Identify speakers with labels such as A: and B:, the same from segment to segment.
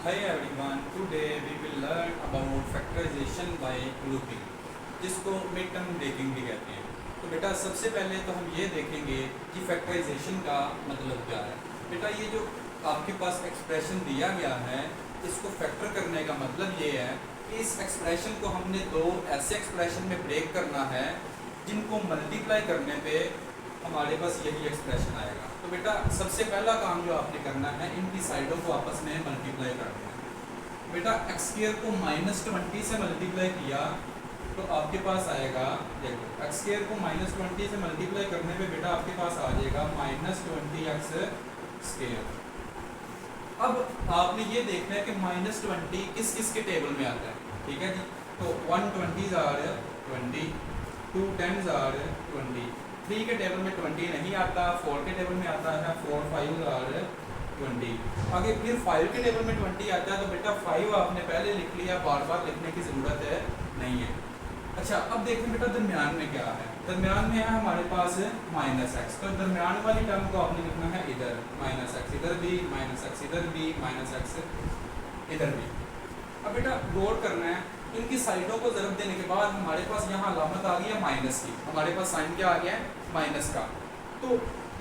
A: Hi everyone, today we will learn about factorization by grouping, जिसको mid term breaking भी कहते हैं। तो बेटा सबसे पहले तो हम ये देखेंगे कि फैक्टराइजेशन का मतलब क्या है। बेटा ये जो आपके पास एक्सप्रेशन दिया गया है, इसको फैक्टर करने का मतलब ये है कि इस एक्सप्रेशन को हमने दो ऐसे एक्सप्रेशन में ब्रेक करना है जिनको मल्टीप्लाई करने पे हमारे पास यही एक्सप्रेशन आएगा। तो बेटा सबसे पहला काम जो आपने करना है, इनकी साइडों को आपस में मल्टीप्लाई करना है। बेटा एक्स स्क्वायर को -20 से मल्टीप्लाई किया तो आपके पास आएगा, देखो एक्स स्क्वायर को -20 से मल्टीप्लाई करने पे बेटा आपके पास आ जाएगा -20x स्क्वायर। अब आपने ये देखना है कि -20 किस किस के टेबल में आता है, ठीक है जी। तो 1 20s आर 20, 2 10s आर 20, 3 के टेबल में 20 नहीं आता, 4 के टेबल में आता है 4 5 आर 20। आगे फिर 5 के टेबल में 20 आता है, तो बेटा 5 आपने पहले लिख लिया, बार बार लिखने की ज़रूरत है नहीं है। अच्छा अब देखें बेटा दरमियान में क्या है, दरमियान में है हमारे पास -x, तो दरमियान वाली टर्म को आपने लिखना है इधर, -x इधर भी, -x इधर भी, -x इधर भी। अब बेटा गौर करना है, इनकी साइडों को ज़रब देने के बाद हमारे पास यहाँ अलामत आ गई है माइनस की, हमारे पास साइन क्या आ गया है माइनस का। तो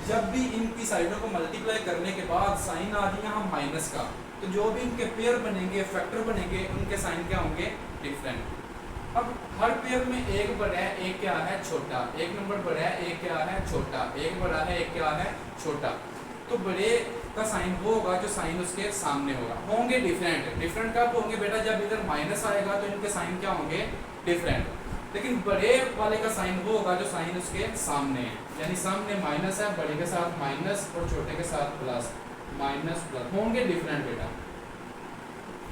A: जब भी इनकी साइडों को मल्टीप्लाई करने के बाद साइन आ गया यहाँ माइनस का, तो जो भी इनके पेयर बनेंगे, फैक्टर बनेंगे, उनके साइन क्या होंगे, डिफरेंट। अब हर पेयर में एक बड़ा है, एक क्या है छोटा, एक नंबर बड़ा है, एक क्या है छोटा, एक बड़ा है, एक क्या है छोटा। तो बड़े का साइन वो होगा जो साइन उसके सामने होगा, होंगे डिफरेंट। डिफरेंट कब होंगे बेटा, जब इधर माइनस आएगा तो इनके साइन क्या होंगे, डिफरेंट। लेकिन बड़े वाले का साइन वो होगा जो साइन उसके सामने है, यानी सामने माइनस है, बड़े के साथ माइनस और छोटे के साथ प्लस, माइनस प्लस, होंगे डिफरेंट बेटा।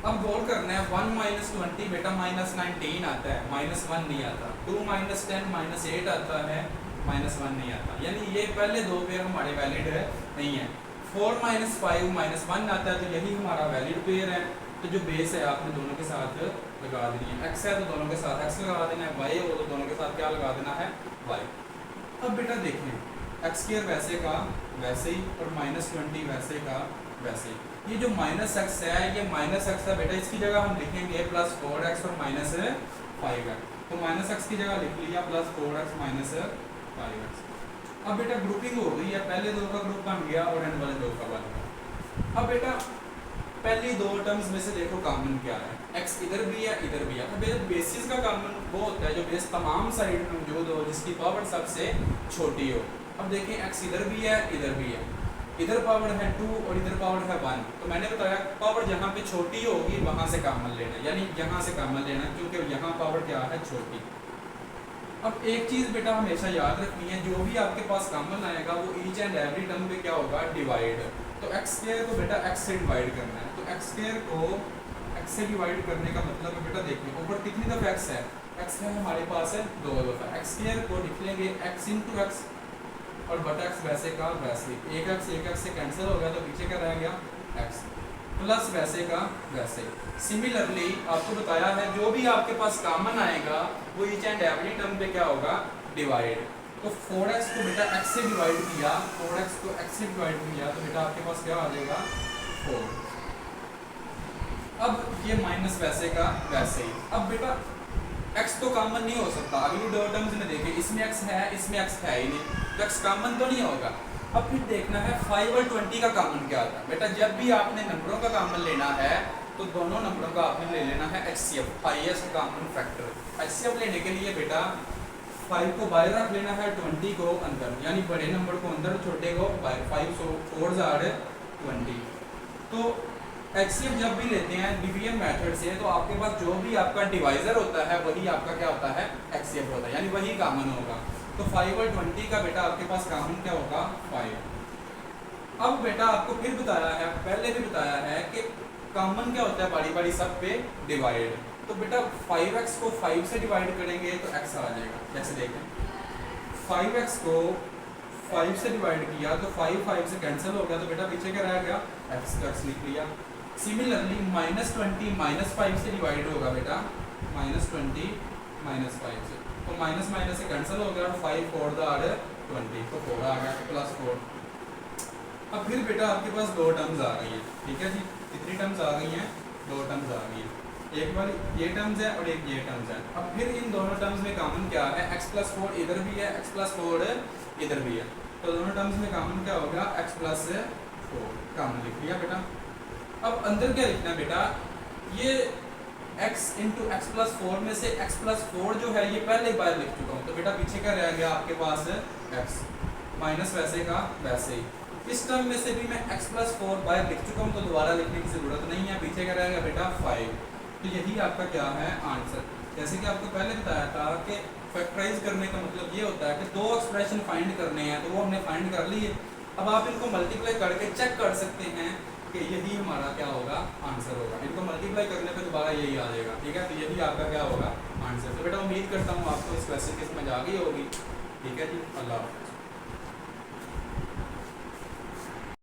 A: अब गौर करना है, 1 -20 बेटा -19 आता है, -1 नहीं आता। 2 -10 -8 आता है, -1 नहीं आता, यानी ये पहले दो पेयर हमारे वैलिड है नहीं है। 4 -5 -1 आता है, तो यही हमारा वैलिड पेयर है। तो जो बेस है आपने दोनों के साथ लगा देनी है, x है तो दोनों के साथ x लगा देना है, y हो तो दोनों के साथ क्या लगा देना है, y। अब बेटा देखें, एक्स स्क्वायर वैसे का वैसे ही और -20 वैसे का वैसे ही। ये जो -x है, ये -x है बेटा, इसकी जगह हम लिखेंगे +4x और -5x। तो -x की जगह लिख लिया +4x -5x। अब बेटा ग्रुपिंग हो गई है, पहले दो का ग्रुप बन गया और एंड वाले दो का बन गया। अब बेटा पहली दो टर्म्स में से देखो कॉमन क्या है, x इधर भी है इधर भी है। अब बेसिस का कॉमन वो होता है जो बेस तमाम साइड में मौजूद हो, जिसकी पावर सबसे छोटी हो। अब देखिए x इधर भी है इधर भी है, इधर पावर है 2 और इधर पावर है 1। तो मैंने बताया पावर जहाँ पे छोटी होगी वहाँ से कॉमन लेना, यानी यहाँ से कॉमन लेना, क्योंकि यहाँ पावर क्या है, छोटी। अब एक चीज़ बेटा हमेशा याद रखनी है, जो भी आपके पास कॉमन आएगा वो ईच एंड एवरी टर्म पे क्या होगा, डिवाइड। तो एक्स स्क्वायर को बेटा x से डिवाइड करना है, तो एक्स स्क्वायर को x से डिवाइड करने का मतलब है बेटा देखिए ऊपर कितनी दफ़ा x है, x है हमारे पास है 2 दफ़ा। एक्स स्क्वायर को लिख लेंगे x × x और बटा x वैसे का वैसे, एक x से कैंसिल हो गया तो पीछे क्या रह गया, x प्लस वैसे का वैसे। सिमिलरली आपको बताया है जो भी आपके पास कॉमन आएगा वो ईच एंड एवरी टर्म पे क्या होगा, डिवाइड। तो 4x को बेटा x से डिवाइड किया, 4x को x से डिवाइड किया तो बेटा आपके पास क्या आ जाएगा, 4। अब ये माइनस वैसे का वैसे ही। अब बेटा x तो कॉमन नहीं हो सकता, अगली दो टर्म्स में देखिए, इसमें x है इसमें x है ही नहीं, तो x कॉमन तो नहीं होगा। अब फिर देखना है 5 और 20 का कॉमन क्या आता है। बेटा जब भी आपने नंबरों का कॉमन लेना है तो दोनों नंबरों का आपने ले लेना है HCF, highest common factor. HCF लेने के लिए बेटा 5 को बाहर रख लेना है, 20 को अंदर, यानी बड़े नंबर को अंदर, छोटे को बाहर। 5 4 जार 20। तो HCF जब भी लेते हैं डिवीजन मेथड से, तो आपके पास जो भी आपका डिवाइजर होता है वही आपका क्या होता है, HCF होता है, यानी वही कॉमन होगा। तो 5 और 20 का बेटा आपके पास कॉमन क्या होगा, 5। अब बेटा आपको फिर बताया है, पहले भी बताया है कि कॉमन क्या होता है, बारी बारी सब पे डिवाइड। तो बेटा 5x को 5 से डिवाइड करेंगे तो x आ जाएगा। जैसे देखें 5x को 5 से डिवाइड किया तो 5 5 से कैंसिल हो गया, तो बेटा पीछे क्या रह गया, x, तो x लिख लिया। सिमिलरली -20 -5 से डिवाइड होगा बेटा, -20 -5 से, तो माइनस माइनस से कैंसिल हो गया, 5 4 20, तो 4 आ गया, +4। अब फिर बेटा आपके पास दो टर्म्स आ गई हैं, ठीक है जी, कितनी टर्म्स आ गई हैं, दो टर्म्स आ गई हैं, एक बार ये टर्म्स है और एक ये टर्म्स है। अब फिर इन दोनों टर्म्स में कॉमन क्या है, x+4 इधर भी है, x+4 इधर भी है, तो दोनों टर्म्स में कॉमन क्या होगा, x+4 कॉमन लिख लिया बेटा। अब अंदर क्या लिखना है बेटा, ये x इंटू x+4 में से x+4 जो है ये पहले बार लिख चुका हूँ, तो बेटा पीछे क्या रह गया आपके पास x माइनस वैसे का वैसे ही। इस टर्म में से भी मैं x+4 बार लिख चुका हूँ, तो दोबारा लिखने की जरूरत नहीं है, पीछे क्या रहेगा बेटा 5। तो यही आपका क्या है आंसर। जैसे कि आपको पहले बताया था कि फैक्टराइज करने का मतलब ये होता है कि दो एक्सप्रेशन फाइंड करने हैं, तो वो हमने फाइंड कर लिए। अब आप इनको मल्टीप्लाई करके चेक कर सकते हैं कि यही हमारा क्या होगा, आंसर होगा। इनको मल्टीप्लाई करने पे दोबारा यही आ जाएगा, ठीक है, तो यही आपका क्या होगा आंसर। तो बेटा उम्मीद करता हूँ आपको इस क्वेश्चन की समझ आ गई होगी, ठीक है जी, अल्लाह हाफ़िज़।